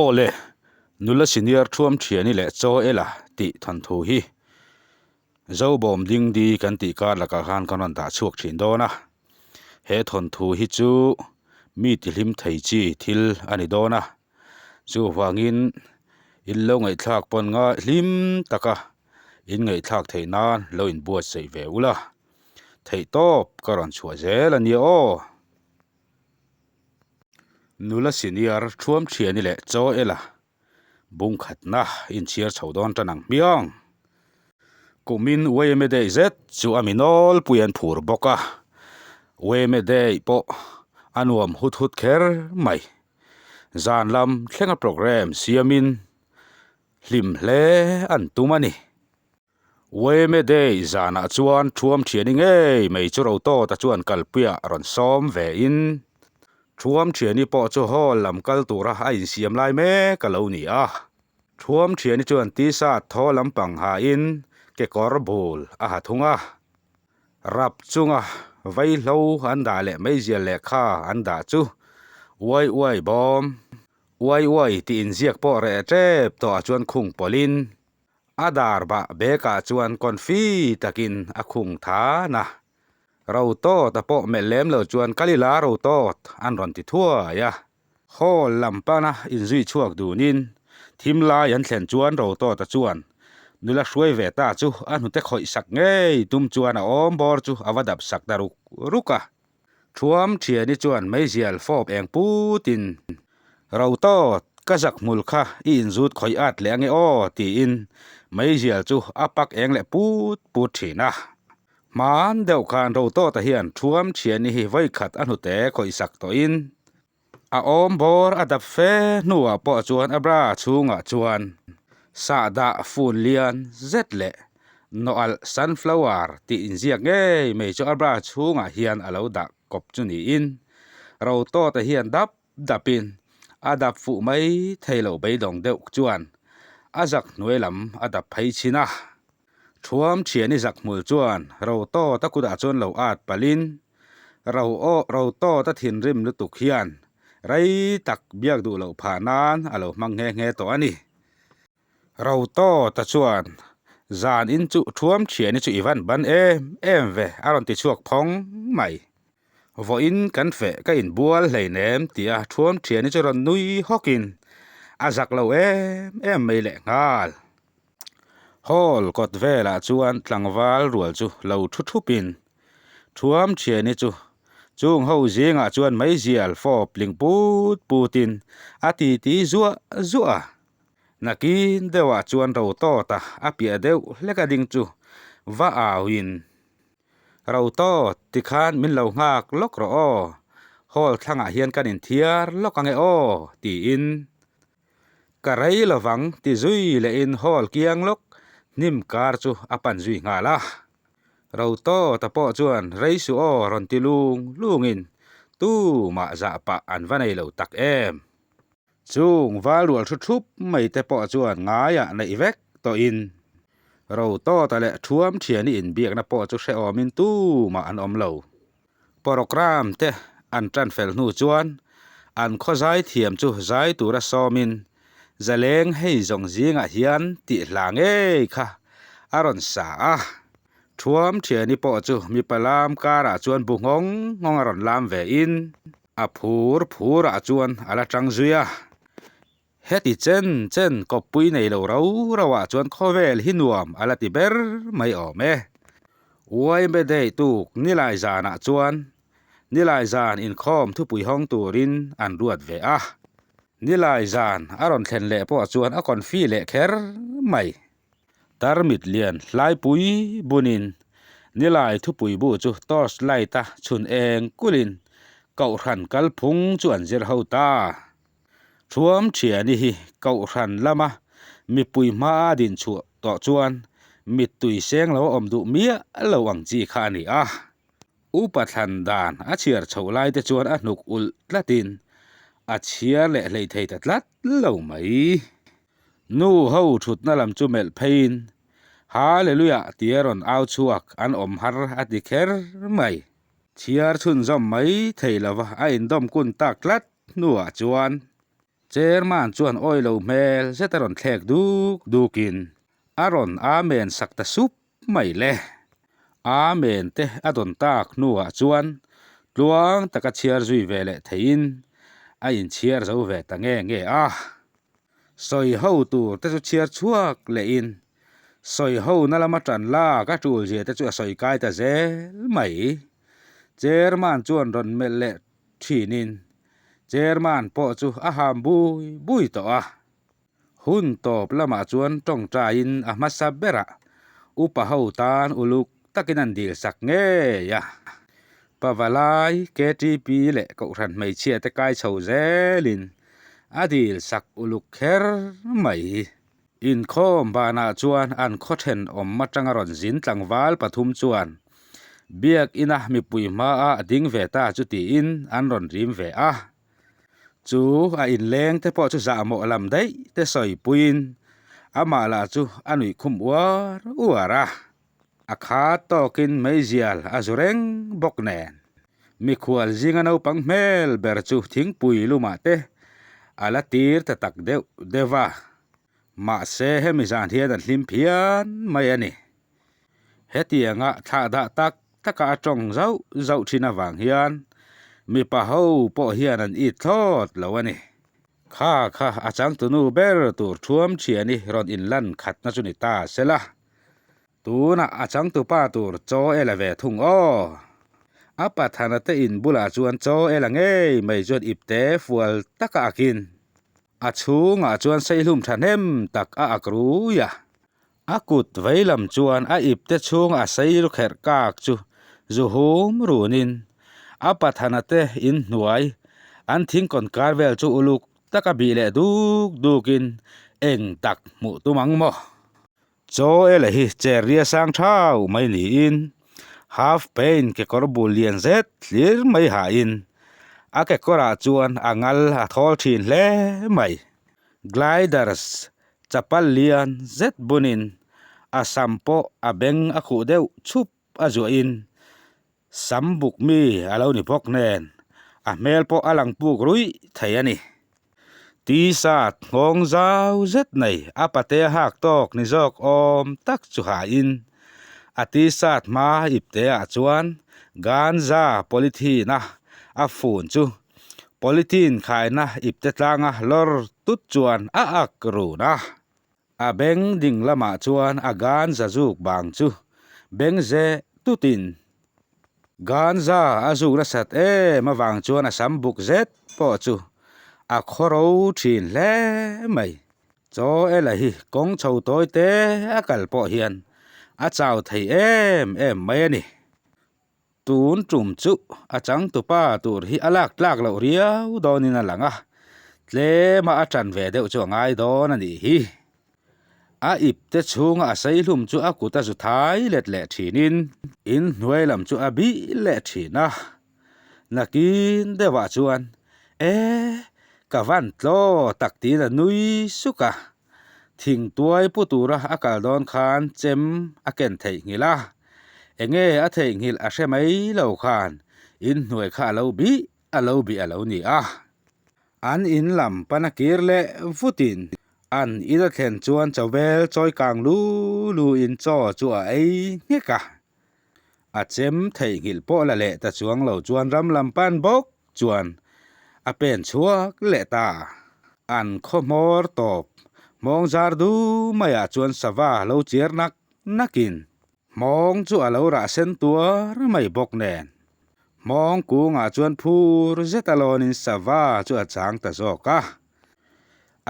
ole nula senior thuam thiani le cho ela ti than thu hi zo bom ding di kan ti ka laka han kanon da chuak thin dona he thon thu hi chu mi ti hlim thei chi thil ani dona chu wangin in lo ngai thak pon nga hlim taka in ngai thak thei nan lo in buat sei ve ula thei top karon chua zel ani o nula senior thuam thiani le cho ela bung khat na in chiar chaudon tanang miang kumin weme dei zet chu aminol puyan phur boka weme dei po anuam hut hut kher mai zan lam thlenga program siamin hlim hle an tumani weme dei zana chuan thuam thiani ngei mei chu ro to ta chuan kalpia ron som ve in thuam thiani po chu hol lam kal tura a in siam lai me kalo ni a thuam thiani chuan ti sa tho lampang ha in ke kor bul a ha thunga rap chunga vai lo an da le mai zia le kha an da chu wai bom wai ti in ziak po re trep to chuan khung polin adar ba beka chuan konfi takin a khung tha na rau to ta po me lem lo chuan kalila rau to an ron ti thua ya hol lampana in zui chuak dunin thimla yan thlen chuan rau to ta chuan nula hruai ve ta chu a hnu te khoi sak ngei tum chuan a om bor chu avadap sak da ruka thuam thiani chuan mai zial fop eng putin rau to kazak mulkha in zut khoi at le ange o ti in mai zial chu apak eng le put thina man deuh khan rau to ta hian thuam thiani hi vai khat a hnu te khoi sak to in a om bor adap fe nuwa po chuan abra chunga chuan sa da fun lian zet le noal sunflower ti in ziak ngei mei chu abra chunga hian alo da kop chu ni in ro to ta hian dapin adap fu mai thailo beidong deuh chuan azak nuelam adap phei china thuam thiani zak mul chuan ro to ta kuda chuan lo at palin ro to ta thin rim lutuk hian rai tak biak du lo phanan alo mang nge to ani rau to ta chuan zan in chu thuam thiani chu ivan ban em ve aron ti chuak phong mai vo in kan fe ka in bual hlei nem tia thuam thiani chu ron nui hokin azak lo em mai le ngal hol kot vela chuan tlangwal rual chu lo thupin thuam thiani chu chung ho zinga chuan mai zial fop ling putin ati ti zuwa nakin dewa chuan ro to ta apia deuh leka ding chu va awin ro to tikhan min lo ngak lok ro o hol thanga hian kan in thiar lokange o ti in karai lawang ti zui le in hol kiang lok nim kar chu apan zui ngala ro to ta po chuan reisu o ron ti lungin tu ma za pa an vanei lo tak em chung valual thup mai te po chuan ngaya nei vek to in ro to ta le thuam thiani in biak na po chu se omin tu ma an om lo program te an transfer nu chuan an khozai thiam chu zai tura somin zaleng hei zong zinga hian ti hlange kha aron sa a thuam thiani po chu mi palam kara chuan bungong aron lam ve in a phur a chuan ala tang zuya heti chen kopui nei lo rawa chuan khovel hinuam ala ti ber mai ome uai be dei tu nilai zana chuan nilai zan in khom thu pui hong turin an ruat ve a nilai zan aron thlen le po chuan a kon fi le kher mai tarmit lian hlai pui bunin nilai thu pui bu chu torch light ta chun eng kulin kau ran kal phung chuan zir ho ta thuam thiani hi kau ran lama mi pui ma din chu to chuan mi tui seng lo om du mia lo ang chi kha ni a upathan dan a chiar cholai te chuan a hnuk ul tlatin a chiar le hlei thei ta tlat lo mai nu ho thut na lam chu mel phein hallelujah tieron au chuak an om har ati kher mai chiar chun zom mai thei lawa a in dom kun tak tlat nuwa chuan Chairman chuan oilo mel zetaron thlek dukin aron amen sakta sup mai le amen te adon tak nuwa chuan luang taka chiar zui vele thein a in chiar zo ve ta nge a soi ho tur te chu chiar chuak le in soi ho na lama tran la ka tul je te chu soi kai ta zel mai Chairman chuan ron mel le thinin Chairman po chu a ham bui to a hun top lama chuan tong tra in a masabera upa ho tan uluk takin an dil sak nge ya pavalai KTP le ko ran mai chia te kai chho zelin adil sak uluk kher mai in khom bana chuan an khothen om matanga ron zin tlangwal pathum chuan biak ina mi pui ma a ding ve ta chu ti in an ron rim ve a chu a in leng te po chu za mo lam dai te soi puin ama la chu anui khum uara a kha tokin meizial azureng boknen mi khwal zinga no pang mel ber chu thing pui luma te ala tir ta tak dewa ma se hemi zan hian an hlim phian mai ani hetianga tha da tak taka atong zau thina wang hian mi pa ho po hian an I thot lo ani kha achang tu nu ber tur thuam chiani ron in lan khat na chuni ta sela tuna achang tu pa tur cho elave thung o apa thana te in bula chuan cho elange mai chuan ipte fual taka akin achunga chuan seilum thanem tak a akru ya akut veilam chuan a ipte chung a seiru kher kak chu zuhum runin apa thana te in hnuai an thing kon karvel chu uluk taka bi le dukin eng tak mu tumang mo cho ele hi cheria sang thau mai ni in half pain ke korbul lian zet thlir mai ha in a ke kora chuan angal a thol thin hle mai gliders chapal lian zet bunin a sampo a beng a khu deuh chup a zo in sambuk mi alo ni pok nen a mel po alang puk rui thei ani ti sat ngong zau zet nei apate hak tok ni jok om tak chu ha in ati sat ma ipte a chuan ganza polythene a phun chu polythene khaina ipte tlanga lor tut chuan a akru na a beng ding lama chuan a ganza juk bang chu beng ze tutin ganza azuk na sat ma wang chuan a sambuk zet po chu a khoro thin hle mai cho ela hi kong chho toy te a kal po hian a chau thei em mai ani tun trum chu a chang tu pa tur hi alak tlak lo riau donin alanga tle ma a tran ve deuh chu ngai don ani hi a ipte chunga a seilum chu a kuta zu thai let le thinin in hnuailam chu a bi le thina nakin dewa chuan kavan tlo takti na nui suka thing tuai putura akal don khan chem aken thei ngila enge a thei ngil a hre mai lo khan in hnuai kha lo bi alo ni a an in lam panakir le vutin an ida thlen chuan chawel choi kang lu in cho chu a ei ngeka a chem thei ngil po la le ta chuang lo chuan ram lam pan bok chuan a pen chuak le ta an khomor top mong zar du maya chuan sawa lo chiar nakin mong chu alo ra sen tuar mai bok nen mong ku nga chuan phur zetalon in sawa chu a chang ta zoka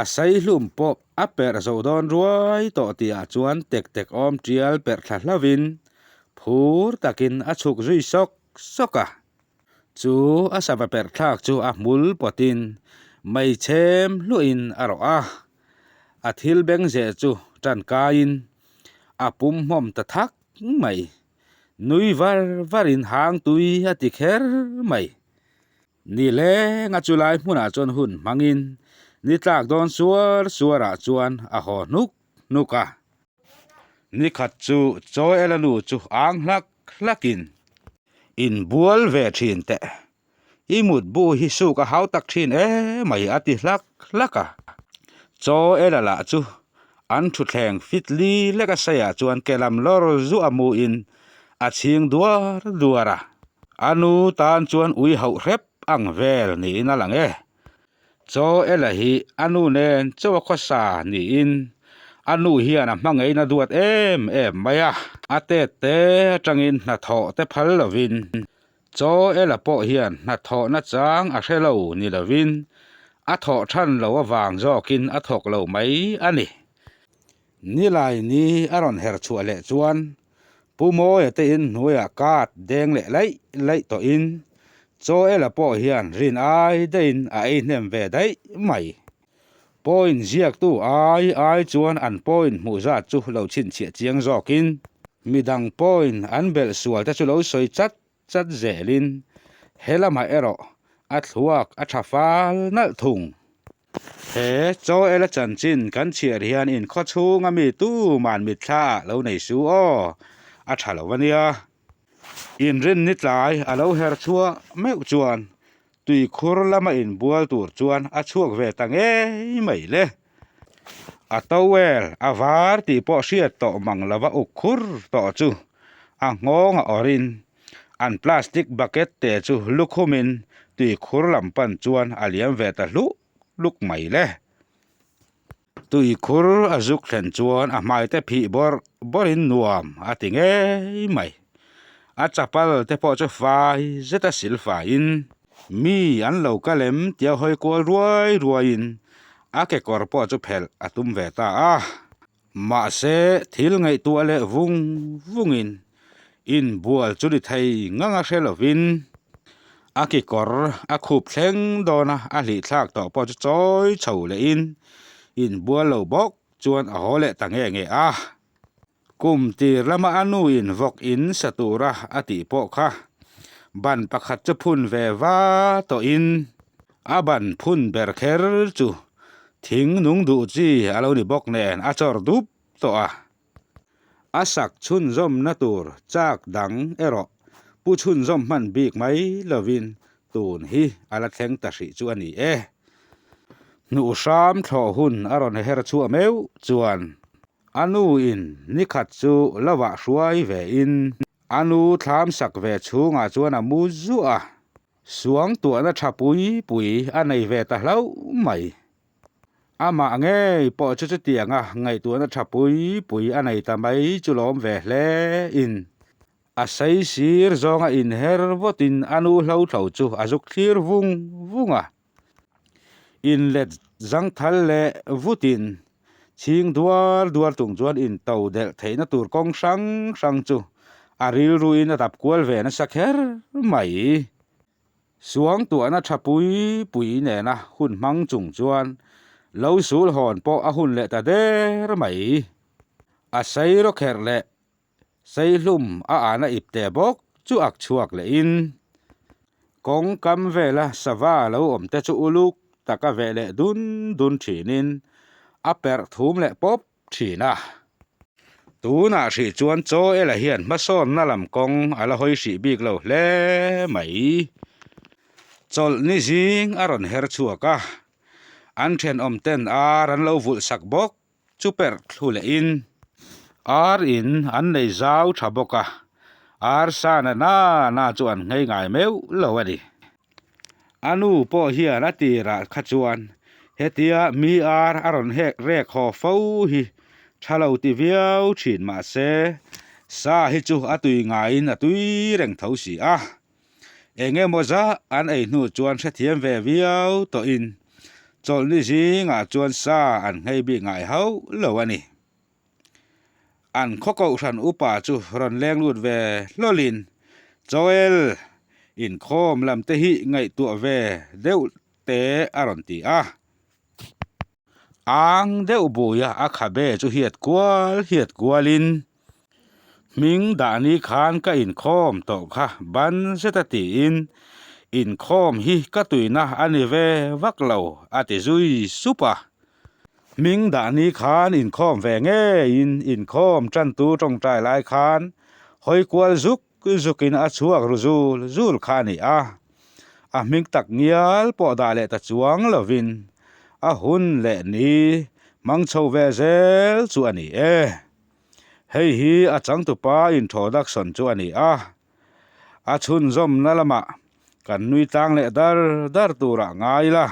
a sai hlum pop a per zo don ruai to ti a chuan tek om trial per thlavin phur takin a chuk zui soka chu a sava per thak chu a mul potin mai chem luin aro a thil beng ze chu tran kain a pum mom ta thak mai nui varin hang tui a ti kher mai ni le nga chulai hmuna chon hun mangin ni tlak don suara chuan a ho nuka ni khat chu cho elanu chu ang hlakin in bual ve thin te imut bu hi su ka hau tak thin mai ati laka cho la chu an thu thleng fitli le ka saya chuan kelam lor zu amu in a ching duara anu tan chuan ui hau rep ang vel ni in alang cho hi anu nen cho khosa ni in anu hian a hmangei na duat em maya ate te tangin na tho te phal lovin cho po hian na tho na chang a hrelo ni lovin a tho than lo awang zokin a thok lo mai ani ni lai ni aron her chu le chuan pumo te in nuya kat deng le lai to in cho po hian rin ai dein a nem ve dai mai point ziak tu ai chuan an point mu za chu lo chin chia chiang zokin midang point an bel sual ta chu lo soi chat zelin helama ero a thuak a thafal nal thung he cho chan chin kan chiar hian in kho chunga mi tu man mi thla lo nei su o a thalo wania in rin ni tlai a lo her chua meu chuan tui khur lama in bual tur chuan a chuak ve tange mai le a towel a var ti po hriat to manglova ukhur to chu a ngonga orin an plastic bucket te chu lukhumin tui khur lampan chuan a liam ve ta luk mai le tui khur a zuk thlen chuan a mai te phi borin nuam a tinge mai a chapal te po chu fai zeta sil fai in mi an lo kalem tia hoi kol ruain a ke kor po chu phel atum ve ta ma se thil ngai tu ale vungin in bual chu ni thei nganga hrelovin a ki kor a khup thleng dona a hli thlak to po chu choi chho le in bual lo bok chuan a hole tange nge kum tir lama anu in vok in satura ati po kha ban pakhat chu phun ve wa to in a ban phun ber kher chu thing nung du chi alo ni bok nen a chor dup to asak chun zom na tur chak dang ero pu chun zom man bik mai lovin tun hi ala thleng ta hri chu ani nu sam tho hun aron her chu meu chuan anu in nikhat chu lawa hruai ve in anu thlam sak ve chunga chuan a mu zu suang tu na pui anei ve ta hlau mai ama nge po chu tianga ngai tu na pui anei ta mai chu lom ve hle in a sei sir zonga in her votin anu hlau thlo chu azuk thlir vunga in let zang thal le vutin ching dual tung chuan in to del theina tur kong sang chu aril ruin a tap kwal ve na sakher mai suang tu na pui ne na hun mang chung chuan lo sul hon po a hun le ta der mai a sei ro kher le sei hlum a ana ipte bok chu ak chuak le in kong kam vela sawa lo om te chu uluk taka vele dun thinin a per thum le pop thina tuna hri chuan cho hian ma son na lam kong ala hoi hri bik lo hle mai chol ni jing aron her chuaka an then om ten an lo vul sak bok chu per thule in in an nei zau tha boka sana na chuan ngei ngai meu lo ani anu po hian atira khachuan hetia mi aron rek ho fo hi thalo ti viau thin ma se sa hi chu atui ngain atui reng tho si enge moza an ei nu chuan the thiam ve viau to in chol ni jinga chuan sa an ngei bi ngai hau lo ani an khoko ran upa chu ron leng lut ve lolin joel in khom lam te hi ngai tu ve deu te aron ti ang deu buya akhabe chu hiat kwalin ming dani khan ka in khom to kha ban setati in khom hi ka tuina ani ve vaklo ati zui supa ming dani khan in khom ve nge in khom tran tu tong trai lai khan hoi kwal zukin a chuak ruzul khani ming tak ngial po da le ta chuang lovin hun le ni mang chho ve zel chu ani hei hi chang tu pa introduction chu ani chun zom na lama kan nui tang le dar tura ngai la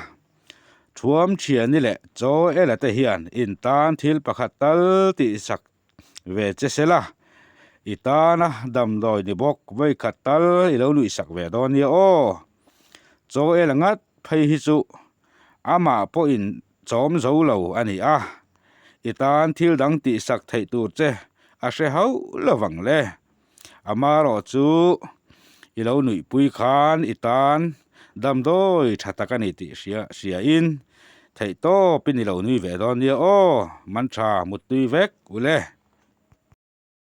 thuam thian ni le cho ela te hian in tan thil pakhat tal ti sak ve che sela itana dam doi ni bok voi khatal ilo lui sak ve don ni cho ela ngat phei hi chu ama po in chom zo lo ani itan thil dang ti sak thei tur che she hau lawang le amaro chu ilo nui pui khan itan dam doi thatakani ti sia in thei to pin ilo nui ve don ni man tha mut tui vek ule